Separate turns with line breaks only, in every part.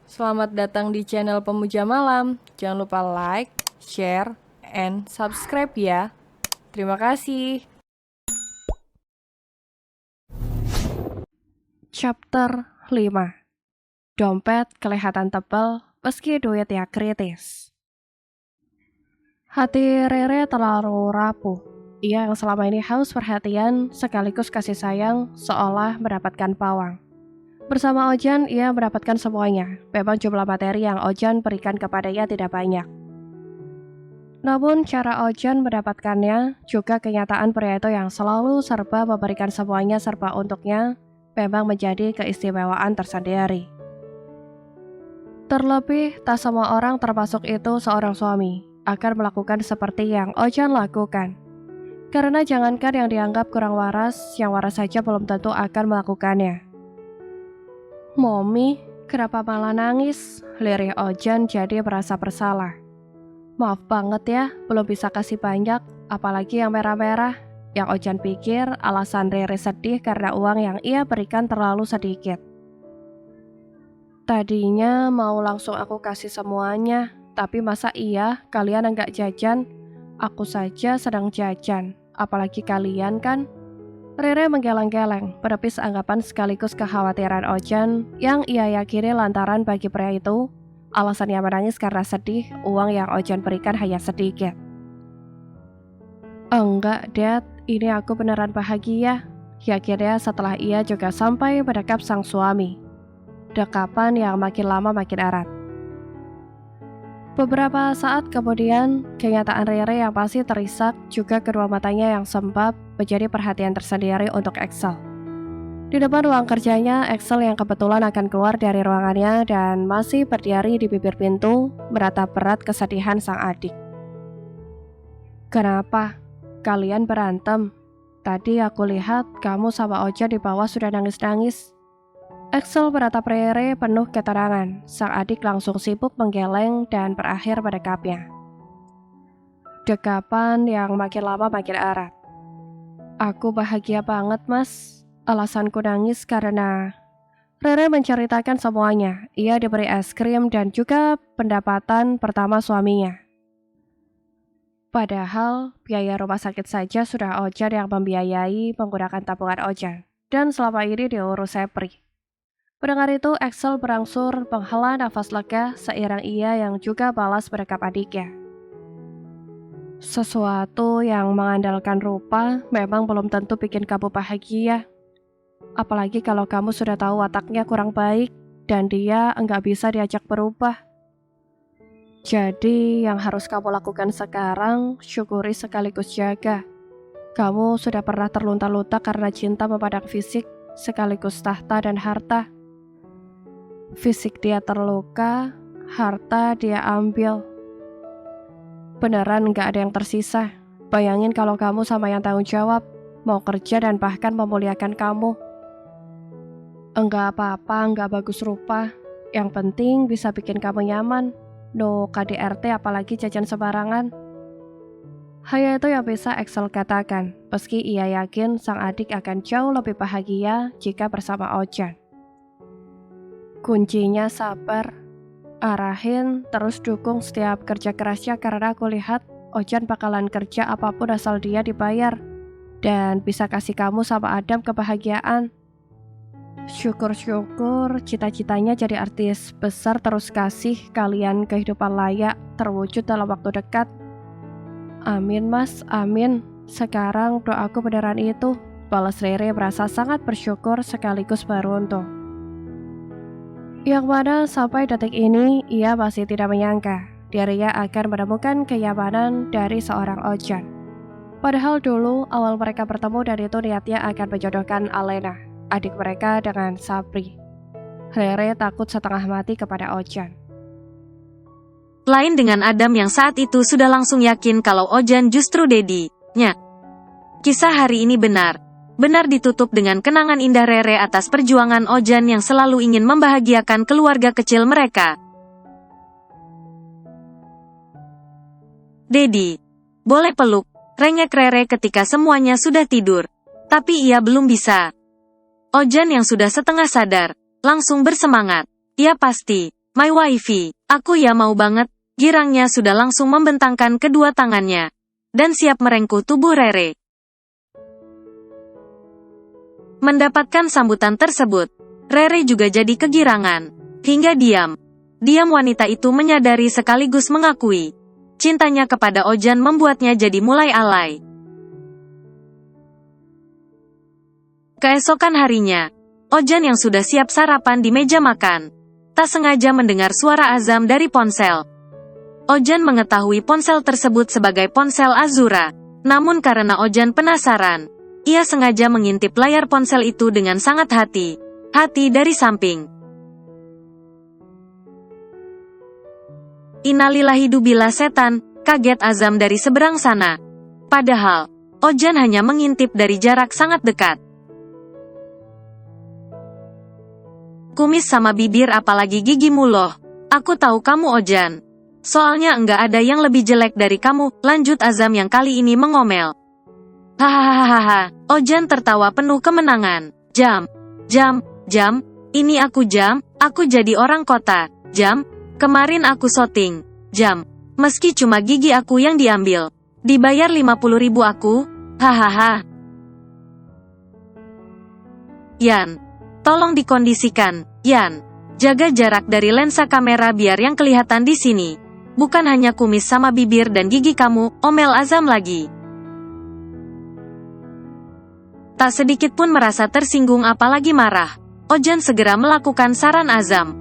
Selamat datang di channel Pemuja Malam. Jangan lupa like, share, and subscribe ya. Terima kasih. Chapter 5. Dompet kelihatan tebal meski duitnya kritis. Hati Rere terlalu rapuh. Ia yang selama ini haus perhatian sekaligus kasih sayang seolah mendapatkan pawang. Bersama Ojan, ia mendapatkan semuanya. Memang jumlah materi yang Ojan berikan kepadanya tidak banyak. Namun cara Ojan mendapatkannya, juga kenyataan pria itu yang selalu serba memberikan semuanya serba untuknya, memang menjadi keistimewaan tersendiri. Terlebih, tak semua orang termasuk itu seorang suami akan melakukan seperti yang Ojan lakukan. Karena jangankan yang dianggap kurang waras, yang waras saja belum tentu akan melakukannya. "Mommy, kenapa malah nangis?" Lirih Ojan jadi merasa bersalah. "Maaf banget ya, belum bisa kasih banyak, apalagi yang merah-merah." Yang Ojan pikir alasan Rere sedih karena uang yang ia berikan terlalu sedikit. "Tadinya mau langsung aku kasih semuanya, tapi masa iya kalian enggak jajan? Aku saja sedang jajan, apalagi kalian kan?" Rere menggeleng-geleng, menepis anggapan sekaligus kekhawatiran Ojan yang ia yakini lantaran bagi pria itu, alasannya menangis karena sedih, uang yang Ojan berikan hanya sedikit. "Enggak, Dad, ini aku beneran bahagia," yakinnya setelah ia juga sampai mendekap sang suami. Dekapan yang makin lama makin erat. Beberapa saat kemudian, kenyataan Rere yang pasti terisak, juga kedua matanya yang sembab, menjadi perhatian tersendiri untuk Axel. Di depan ruang kerjanya, Axel yang kebetulan akan keluar dari ruangannya dan masih berdiri di bibir pintu, meratap berat kesedihan sang adik. "Kenapa? Kalian berantem? Tadi aku lihat kamu sama Oja di bawah sudah nangis-nangis." Axel beratap Rere penuh keterangan. Sang adik langsung sibuk menggeleng dan berakhir mendekapnya. Dekapan yang makin lama makin erat. "Aku bahagia banget, Mas. Alasanku nangis karena..." Rere menceritakan semuanya. Ia diberi es krim dan juga pendapatan pertama suaminya. Padahal biaya rumah sakit saja sudah Ojan yang membiayai menggunakan tabungan Ojan. Dan selama ini diurus Sepri. Mendengar itu, Axel berangsur menghela nafas lega seiring ia yang juga balas berdekap adiknya. "Sesuatu yang mengandalkan rupa memang belum tentu bikin kamu bahagia. Apalagi kalau kamu sudah tahu wataknya kurang baik dan dia enggak bisa diajak berubah. Jadi yang harus kamu lakukan sekarang, syukuri sekaligus jaga. Kamu sudah pernah terlunta-lunta karena cinta memandang fisik sekaligus tahta dan harta. Fisik dia terluka, harta dia ambil. Beneran gak ada yang tersisa. Bayangin kalau kamu sama yang tanggung jawab, mau kerja dan bahkan memuliakan kamu. Enggak apa-apa, enggak bagus rupa. Yang penting bisa bikin kamu nyaman. No KDRT apalagi jajan sembarangan." Hanya itu yang bisa Axel katakan, meski ia yakin sang adik akan jauh lebih bahagia jika bersama Ojan. "Kuncinya sabar, arahin, terus dukung setiap kerja kerasnya karena aku lihat Ojan bakalan kerja apapun asal dia dibayar dan bisa kasih kamu sama Adam kebahagiaan. Syukur-syukur cita-citanya jadi artis besar terus kasih kalian kehidupan layak terwujud dalam waktu dekat. Amin Mas, amin. Sekarang doaku beneran itu," balas Rere merasa sangat bersyukur sekaligus beruntung. Yang mana sampai detik ini ia masih tidak menyangka dirinya akan menemukan kenyamanan dari seorang Ojan. Padahal dulu awal mereka bertemu dan itu niatnya akan menjodohkan Alena, adik mereka, dengan Sapri. Rere takut setengah mati kepada Ojan.
Lain dengan Adam yang saat itu sudah langsung yakin kalau Ojan justru Dedi-nya. Kisah hari ini benar ditutup dengan kenangan indah Rere atas perjuangan Ojan yang selalu ingin membahagiakan keluarga kecil mereka. "Dedi, boleh peluk?" rengek Rere ketika semuanya sudah tidur. Tapi ia belum bisa. Ojan yang sudah setengah sadar, langsung bersemangat. "Ya pasti, my wifey, aku ya mau banget. Girangnya sudah langsung membentangkan kedua tangannya dan siap merengkuh tubuh Rere. Mendapatkan sambutan tersebut, Rere juga jadi kegirangan. Hingga diam wanita itu menyadari sekaligus mengakui cintanya kepada Ojan membuatnya jadi mulai alay. Keesokan harinya, Ojan yang sudah siap sarapan di meja makan, tak sengaja mendengar suara azam dari ponsel. Ojan mengetahui ponsel tersebut sebagai ponsel Azura, namun karena Ojan penasaran, ia sengaja mengintip layar ponsel itu dengan sangat hati dari samping. Innalillahi dubillah setan, kaget azam dari seberang sana. Padahal, Ojan hanya mengintip dari jarak sangat dekat. Kumis sama bibir apalagi gigimu loh. Aku tahu kamu Ojan. Soalnya enggak ada yang lebih jelek dari kamu, lanjut azam yang kali ini mengomel. Hahaha, Ojan tertawa penuh kemenangan. Jam, ini aku jadi orang kota. Kemarin aku syuting. Meski cuma gigi aku yang diambil. Dibayar 50.000 aku. Hahaha. Yan, tolong dikondisikan. Yan, jaga jarak dari lensa kamera biar yang kelihatan di sini bukan hanya kumis sama bibir dan gigi kamu, omel azam lagi. Tak sedikit pun merasa tersinggung apalagi marah, Ojan segera melakukan saran azam.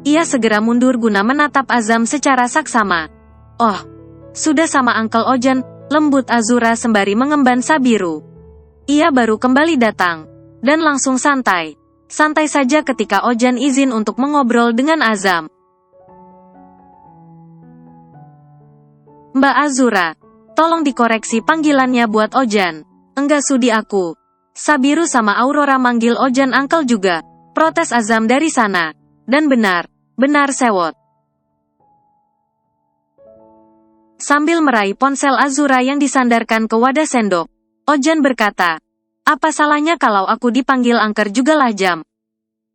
Ia segera mundur guna menatap azam secara saksama. Oh, sudah sama Uncle Ojan, lembut Azura sembari mengemban sabiru. Ia baru kembali datang, dan langsung santai saja ketika Ojan izin untuk mengobrol dengan azam. Mbak Azura, tolong dikoreksi panggilannya buat Ojan. Enggak sudi aku. Sabiru sama Aurora manggil Ojan Uncle juga. Protes azam dari sana. Dan benar sewot. Sambil meraih ponsel Azura yang disandarkan ke wadah sendok, Ojan berkata, apa salahnya kalau aku dipanggil angker juga lah Jam?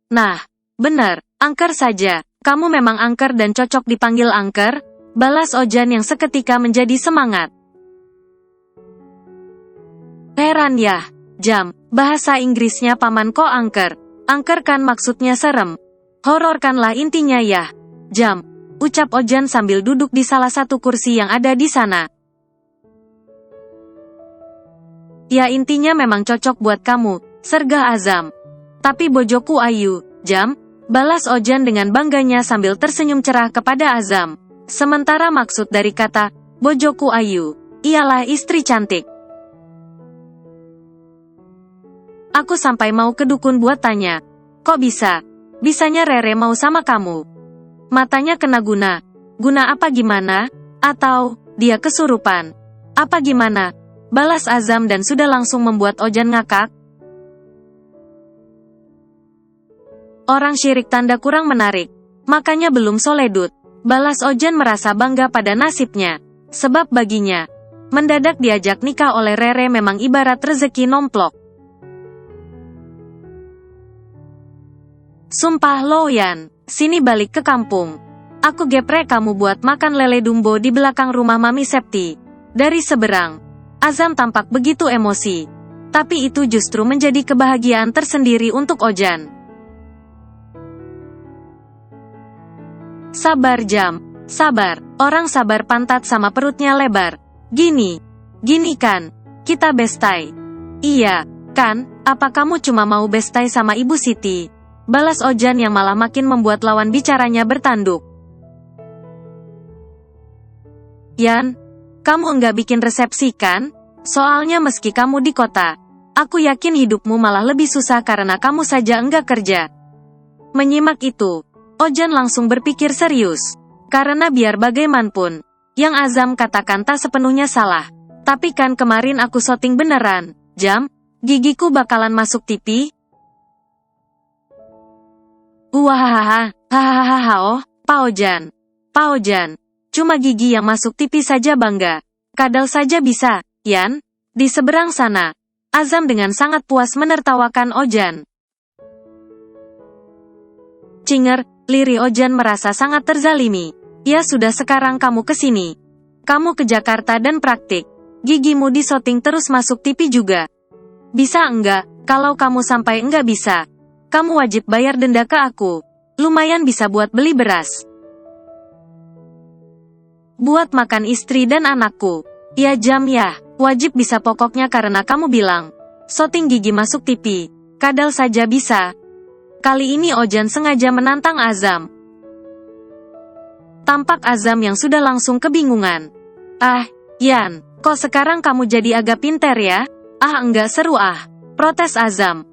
Nah, benar, angker saja. Kamu memang angker dan cocok dipanggil angker, balas Ojan yang seketika menjadi semangat. Heran ya, Jam, bahasa Inggrisnya paman kok angker. Angker kan maksudnya serem. Horor kanlah intinya ya, Jam, ucap Ojan sambil duduk di salah satu kursi yang ada di sana. Ya intinya memang cocok buat kamu, sergah azam. Tapi bojoku ayu, Jam, balas Ojan dengan bangganya sambil tersenyum cerah kepada azam. Sementara maksud dari kata, bojoku ayu, ialah istri cantik. Aku sampai mau ke dukun buat tanya, kok bisa? Bisanya Rere mau sama kamu? Matanya kena guna. Guna apa gimana? Atau, dia kesurupan? Apa gimana? Balas azam dan sudah langsung membuat Ojan ngakak. Orang syirik tanda kurang menarik. Makanya belum soledut. Balas Ojan merasa bangga pada nasibnya. Sebab baginya, mendadak diajak nikah oleh Rere memang ibarat rezeki nomplok. Sumpah lo Yan, sini balik ke kampung. Aku geprek kamu buat makan lele dumbo di belakang rumah Mami Septi. Dari seberang, azam tampak begitu emosi. Tapi itu justru menjadi kebahagiaan tersendiri untuk Ojan. Sabar Jam, sabar. Orang sabar pantat sama perutnya lebar. Gini kan, kita bestai. Iya, kan, apa kamu cuma mau bestai sama Ibu Siti? Balas Ojan yang malah makin membuat lawan bicaranya bertanduk. Yan, kamu enggak bikin resepsi kan? Soalnya meski kamu di kota, aku yakin hidupmu malah lebih susah karena kamu saja enggak kerja. Menyimak itu, Ojan langsung berpikir serius. Karena biar bagaimanapun, yang azam katakan tak sepenuhnya salah. Tapi kan kemarin aku syuting beneran, Jam, gigiku bakalan masuk TV. Hahaha, oh, Pak Ojan, cuma gigi yang masuk TV saja bangga. Kadal saja bisa, Yan. Di seberang sana, azam dengan sangat puas menertawakan Ojan. Cinger, Liri Ojan merasa sangat terzalimi. Ya sudah, sekarang kamu ke sini. Kamu ke Jakarta dan praktik. Gigimu disoting terus masuk TV juga. Bisa enggak? Kalau kamu sampai enggak bisa, kamu wajib bayar denda ke aku. Lumayan bisa buat beli beras. Buat makan istri dan anakku. Ya Jam ya, wajib bisa pokoknya karena kamu bilang. Soting gigi masuk TV. Kadal saja bisa. Kali ini Ojan sengaja menantang Azam. Tampak Azam yang sudah langsung kebingungan. Ah, Yan, kok sekarang kamu jadi agak pinter ya? Ah enggak seru ah. Protes Azam.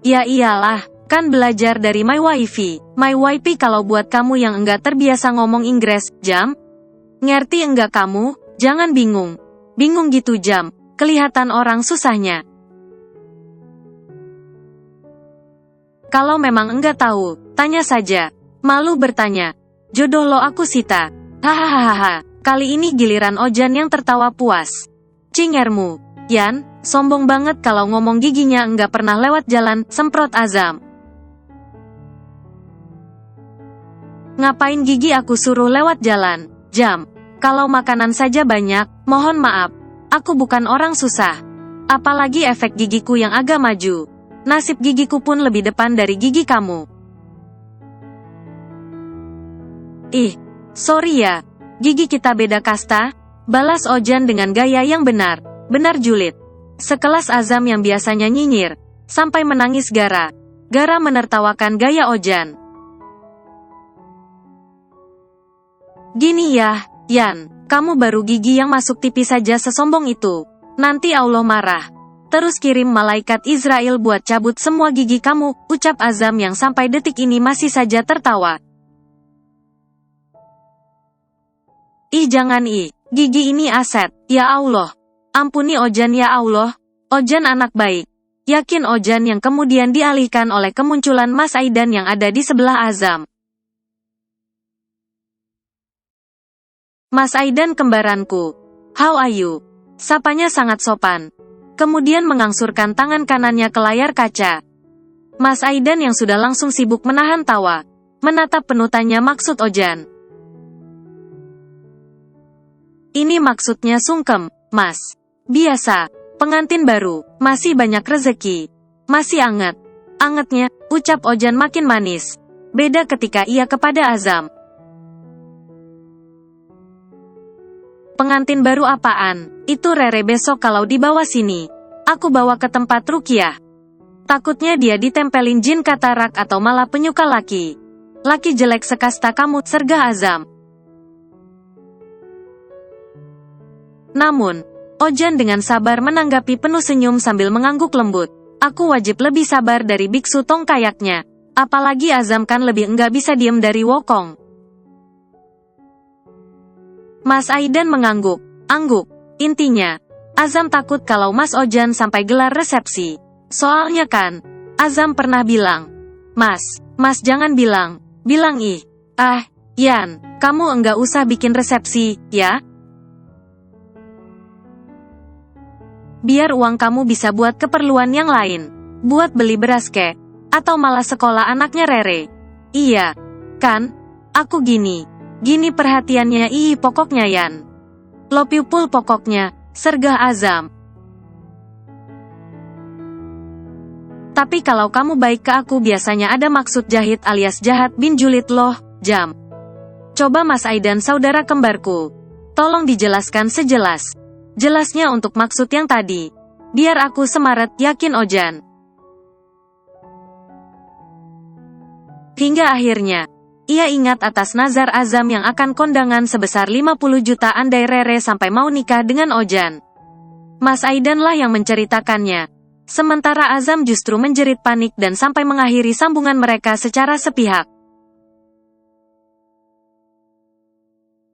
Ya iyalah, kan belajar dari my wifey. My wifey kalau buat kamu yang enggak terbiasa ngomong Inggris, Jam. Ngerti enggak kamu? Jangan bingung. Bingung gitu Jam. Kelihatan orang susahnya. Kalau memang enggak tahu, tanya saja. Malu bertanya. Jodoh lo aku Sita. Hahaha. Kali ini giliran Ojan yang tertawa puas. Cingermu, Yan, sombong banget kalau ngomong giginya enggak pernah lewat jalan, semprot Azam. Ngapain gigi aku suruh lewat jalan, Jam? Kalau makanan saja banyak, mohon maaf. Aku bukan orang susah. Apalagi efek gigiku yang agak maju. Nasib gigiku pun lebih depan dari gigi kamu. Ih, sorry ya. Gigi kita beda kasta. Balas Ojan dengan gaya yang benar. Benar julid. Sekelas Azam yang biasanya nyinyir. Sampai menangis gara. Gara menertawakan gaya Ojan. Gini ya, Yan. Kamu baru gigi yang masuk TV saja sesombong itu. Nanti Allah marah. Terus kirim malaikat Israel buat cabut semua gigi kamu. Ucap Azam yang sampai detik ini masih saja tertawa. Ih jangan ih. Gigi ini aset, ya Allah. Ampuni Ojan ya Allah. Ojan anak baik. Yakin Ojan yang kemudian dialihkan oleh kemunculan Mas Aidan yang ada di sebelah Azam. Mas Aidan kembaranku. How are you? Sapanya sangat sopan. Kemudian mengangsurkan tangan kanannya ke layar kaca. Mas Aidan yang sudah langsung sibuk menahan tawa. Menatap penuh tanya maksud Ojan. Ini maksudnya sungkem, Mas. Biasa, pengantin baru, masih banyak rezeki. Masih anget. Angetnya, ucap Ojan makin manis. Beda ketika ia kepada Azam. Pengantin baru apaan? Itu Rere besok kalau dibawa sini. Aku bawa ke tempat rukiah. Takutnya dia ditempelin jin katarak atau malah penyuka laki. Laki jelek sekasta kamu, sergah Azam. Namun, Ojan dengan sabar menanggapi penuh senyum sambil mengangguk lembut. Aku wajib lebih sabar dari biksu tong kayaknya. Apalagi Azam kan lebih enggak bisa diem dari Wokong. Mas Aidan mengangguk. Angguk. Intinya, Azam takut kalau Mas Ojan sampai gelar resepsi. Soalnya kan, Azam pernah bilang, Mas jangan bilang. Bilang ih. Ah, Yan, kamu enggak usah bikin resepsi, ya? Biar uang kamu bisa buat keperluan yang lain. Buat beli beras kek. Atau malah sekolah anaknya Rere. Iya. Kan? Aku gini. Gini perhatiannya pokoknya Yan. Lopiupul pokoknya. Sergah Azam. Tapi kalau kamu baik ke aku biasanya ada maksud jahit alias jahat bin julid loh, Jam. Coba Mas Aidan saudara kembarku. Tolong dijelaskan jelasnya untuk maksud yang tadi. Biar aku semaret, yakin Ojan. Hingga akhirnya, ia ingat atas nazar Azam yang akan kondangan sebesar 50 juta andai Rere sampai mau nikah dengan Ojan. Mas Aidan lah yang menceritakannya. Sementara Azam justru menjerit panik dan sampai mengakhiri sambungan mereka secara sepihak.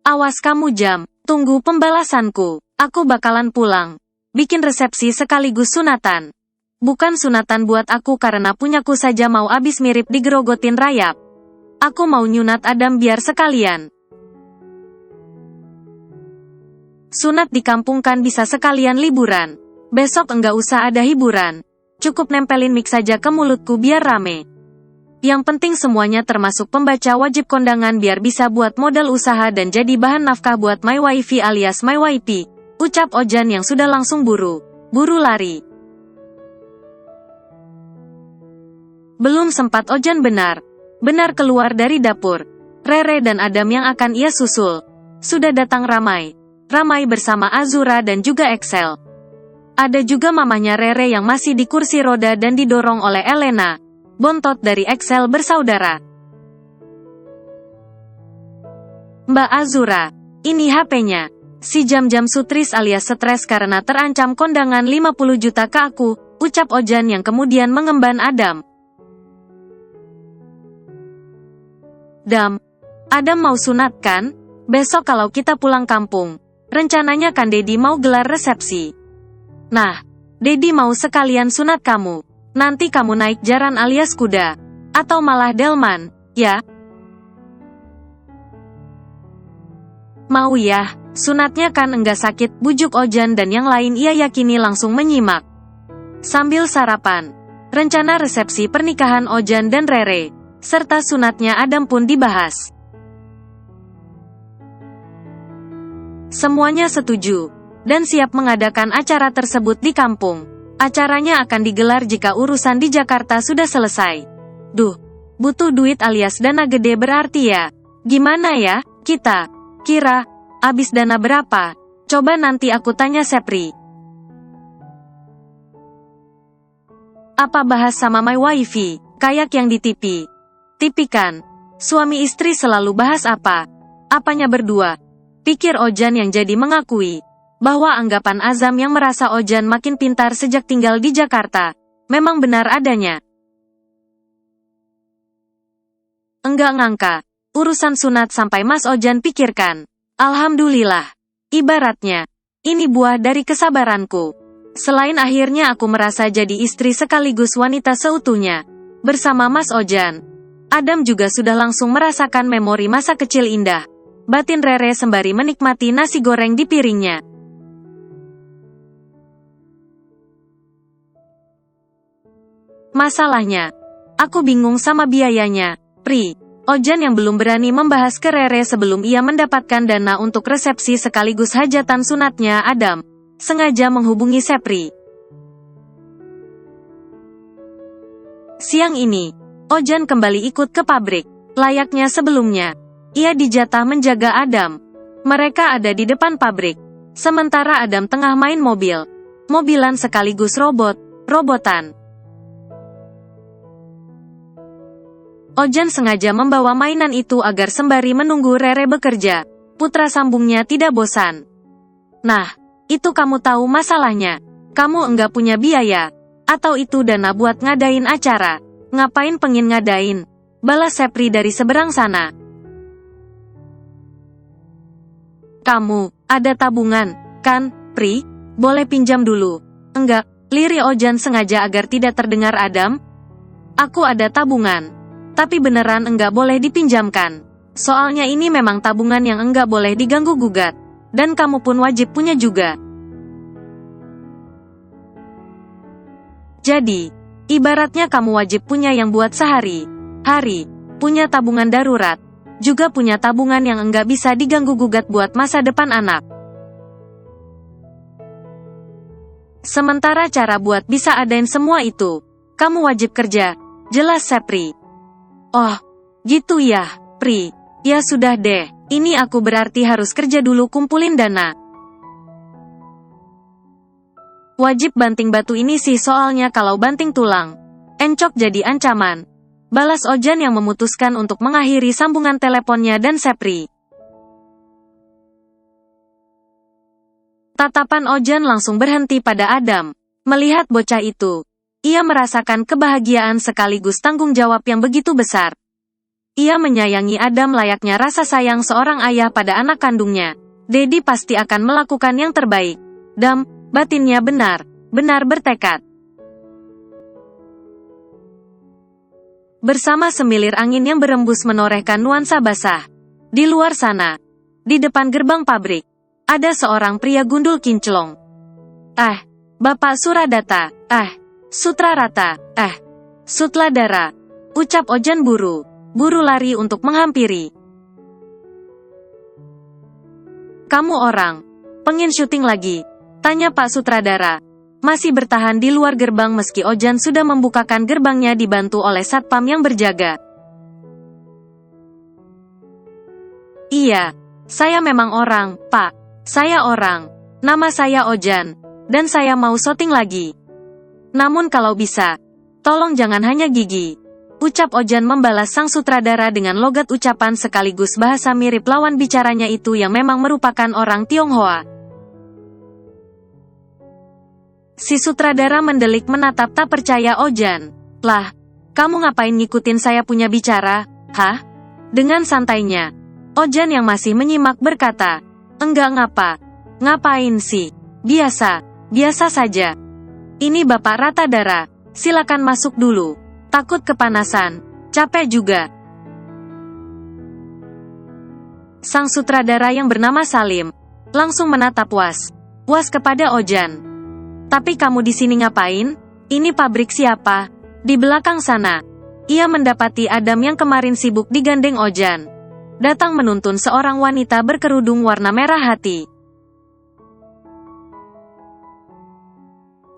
Awas kamu Jam, tunggu pembalasanku. Aku bakalan pulang. Bikin resepsi sekaligus sunatan. Bukan sunatan buat aku karena punyaku saja mau abis mirip digerogotin rayap. Aku mau nyunat Adam biar sekalian. Sunat di kampung kan bisa sekalian liburan. Besok enggak usah ada hiburan. Cukup nempelin mic saja ke mulutku biar rame. Yang penting semuanya termasuk pembaca wajib kondangan biar bisa buat modal usaha dan jadi bahan nafkah buat my wifey alias my wifey. Ucap Ojan yang sudah langsung buru lari. Belum sempat Ojan benar keluar dari dapur, Rere dan Adam yang akan ia susul sudah datang ramai bersama Azura dan juga Excel. Ada juga mamanya Rere yang masih di kursi roda dan didorong oleh Elena, bontot dari Excel bersaudara. Mbak Azura, ini HP-nya. Si Jam-Jam Sutris alias stres karena terancam kondangan 50 juta ke aku, ucap Ojan yang kemudian mengemban Adam. Adam mau sunat kan? Besok kalau kita pulang kampung. Rencananya kan Dedi mau gelar resepsi. Nah, Dedi mau sekalian sunat kamu. Nanti kamu naik jaran alias kuda. Atau malah delman, ya? Mau ya, sunatnya kan enggak sakit, bujuk Ojan dan yang lain ia yakini langsung menyimak. Sambil sarapan, rencana resepsi pernikahan Ojan dan Rere, serta sunatnya Adam pun dibahas. Semuanya setuju, dan siap mengadakan acara tersebut di kampung. Acaranya akan digelar jika urusan di Jakarta sudah selesai. Duh, butuh duit alias dana gede berarti ya. Gimana ya, kita? Kira, abis dana berapa? Coba nanti aku tanya Sepri. Apa bahas sama my wifey, kayak yang di TV? TV kan, suami istri selalu bahas apa? Apanya berdua? Pikir Ojan yang jadi mengakui bahwa anggapan Azam yang merasa Ojan makin pintar sejak tinggal di Jakarta memang benar adanya. Enggak ngangka, urusan sunat sampai Mas Ojan pikirkan. Alhamdulillah. Ibaratnya, ini buah dari kesabaranku. Selain akhirnya aku merasa jadi istri sekaligus wanita seutuhnya. Bersama Mas Ojan, Adam juga sudah langsung merasakan memori masa kecil indah. Batin Rere sembari menikmati nasi goreng di piringnya. Masalahnya, aku bingung sama biayanya, Pri. Ojan yang belum berani membahas ke Rere sebelum ia mendapatkan dana untuk resepsi sekaligus hajatan sunatnya Adam, sengaja menghubungi Sepri. Siang ini, Ojan kembali ikut ke pabrik. Layaknya sebelumnya, ia dijatah menjaga Adam. Mereka ada di depan pabrik, sementara Adam tengah main mobilan sekaligus robotan. Ojan sengaja membawa mainan itu agar sembari menunggu Rere bekerja, putra sambungnya tidak bosan. Nah, itu kamu tahu masalahnya. Kamu enggak punya biaya, atau itu dana buat ngadain acara. Ngapain pengen ngadain? Balas Sepri dari seberang sana. Kamu, ada tabungan, kan, Pri? Boleh pinjam dulu. Enggak, liri Ojan sengaja agar tidak terdengar Adam. Aku ada tabungan. Tapi beneran enggak boleh dipinjamkan. Soalnya ini memang tabungan yang enggak boleh diganggu-gugat. Dan kamu pun wajib punya juga. Jadi, ibaratnya kamu wajib punya yang buat sehari-hari, punya tabungan darurat, juga punya tabungan yang enggak bisa diganggu-gugat buat masa depan anak. Sementara cara buat bisa adain semua itu, kamu wajib kerja, jelas Sepri. Oh, gitu ya, Pri. Ya sudah deh, ini aku berarti harus kerja dulu kumpulin dana. Wajib banting batu ini sih soalnya kalau banting tulang, encok jadi ancaman. Balas Ojan yang memutuskan untuk mengakhiri sambungan teleponnya dan Sepri. Tatapan Ojan langsung berhenti pada Adam. Melihat bocah itu, ia merasakan kebahagiaan sekaligus tanggung jawab yang begitu besar. Ia menyayangi Adam layaknya rasa sayang seorang ayah pada anak kandungnya. Dedi pasti akan melakukan yang terbaik. Batinnya benar bertekad. Bersama semilir angin yang berembus menorehkan nuansa basah. Di luar sana, di depan gerbang pabrik, ada seorang pria gundul kinclong. Bapak Suradata, Sutrarata, Sutladara, Ucap Ojan buru lari untuk menghampiri. Kamu orang, pengen syuting lagi? Tanya Pak Sutradara. Masih bertahan di luar gerbang meski Ojan sudah membukakan gerbangnya dibantu oleh satpam yang berjaga. Iya, saya memang orang, Pak. Saya orang. Nama saya Ojan. Dan saya mau syuting lagi. Namun kalau bisa, tolong jangan hanya gigi. Ucap Ojan membalas sang sutradara dengan logat ucapan sekaligus bahasa mirip lawan bicaranya itu yang memang merupakan orang Tionghoa. Si sutradara mendelik menatap tak percaya Ojan. Lah, kamu ngapain ngikutin saya punya bicara? Hah? Dengan santainya, Ojan yang masih menyimak berkata, enggak ngapain sih? Biasa saja. Ini Bapak Ratadara, silakan masuk dulu. Takut kepanasan, capek juga. Sang sutradara yang bernama Salim langsung menatap was kepada Ojan. Tapi kamu di sini ngapain? Ini pabrik siapa? Di belakang sana. Ia mendapati Adam yang kemarin sibuk digandeng Ojan datang menuntun seorang wanita berkerudung warna merah hati.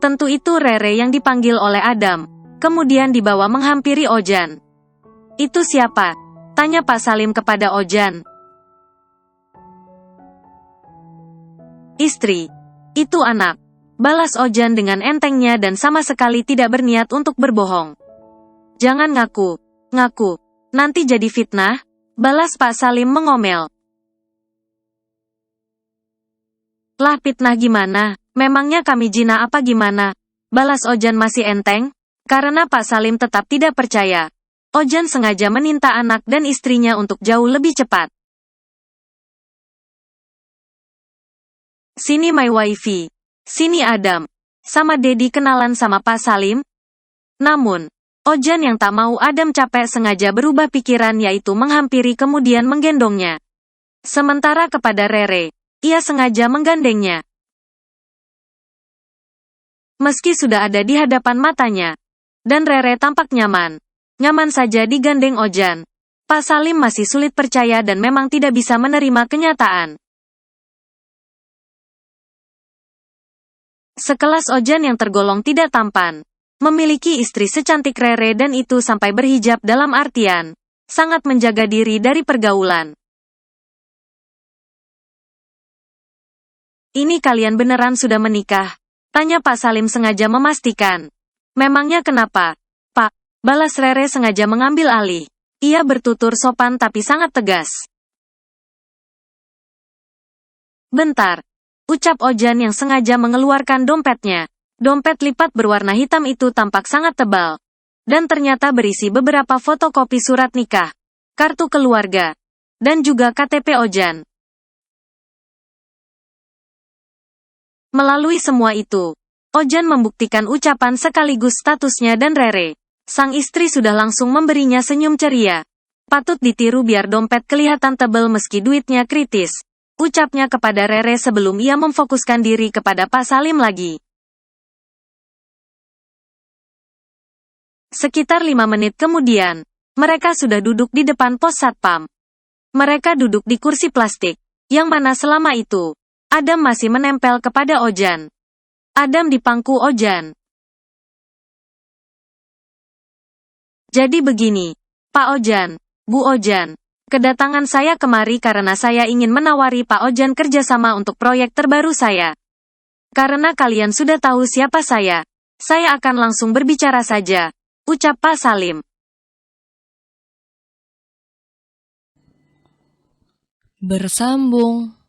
Tentu itu Rere yang dipanggil oleh Adam, kemudian dibawa menghampiri Ojan. Itu siapa? Tanya Pak Salim kepada Ojan. Istri. Itu anak. Balas Ojan dengan entengnya dan sama sekali tidak berniat untuk berbohong. Jangan ngaku. Nanti jadi fitnah. Balas Pak Salim mengomel. Lah fitnah gimana? Memangnya kami jina apa gimana? Balas Ojan masih enteng. Karena Pak Salim tetap tidak percaya. Ojan sengaja meminta anak dan istrinya untuk jauh lebih cepat. Sini my wifey. Sini Adam. Sama Dedi kenalan sama Pak Salim. Namun, Ojan yang tak mau Adam capek sengaja berubah pikiran yaitu menghampiri kemudian menggendongnya. Sementara kepada Rere, ia sengaja menggandengnya. Meski sudah ada di hadapan matanya, dan Rere tampak nyaman saja digandeng Ojan, Pak Salim masih sulit percaya dan memang tidak bisa menerima kenyataan. Sekelas Ojan yang tergolong tidak tampan, memiliki istri secantik Rere dan itu sampai berhijab dalam artian, sangat menjaga diri dari pergaulan. Ini kalian beneran sudah menikah? Tanya Pak Salim sengaja memastikan. Memangnya kenapa, Pak? Balas Rere sengaja mengambil alih. Ia bertutur sopan tapi sangat tegas. Bentar. Ucap Ojan yang sengaja mengeluarkan dompetnya. Dompet lipat berwarna hitam itu tampak sangat tebal. Dan ternyata berisi beberapa fotokopi surat nikah, kartu keluarga, dan juga KTP Ojan. Melalui semua itu, Ojan membuktikan ucapan sekaligus statusnya dan Rere, sang istri sudah langsung memberinya senyum ceria. Patut ditiru biar dompet kelihatan tebal meski duitnya kritis. Ucapnya kepada Rere sebelum ia memfokuskan diri kepada Pak Salim lagi. Sekitar 5 menit kemudian, mereka sudah duduk di depan pos satpam. Mereka duduk di kursi plastik, yang mana selama itu, Adam masih menempel kepada Ojan. Adam di pangku Ojan. Jadi begini, Pak Ojan, Bu Ojan. Kedatangan saya kemari karena saya ingin menawari Pak Ojan kerjasama untuk proyek terbaru saya. Karena kalian sudah tahu siapa saya akan langsung berbicara saja, ucap Pak Salim.
Bersambung.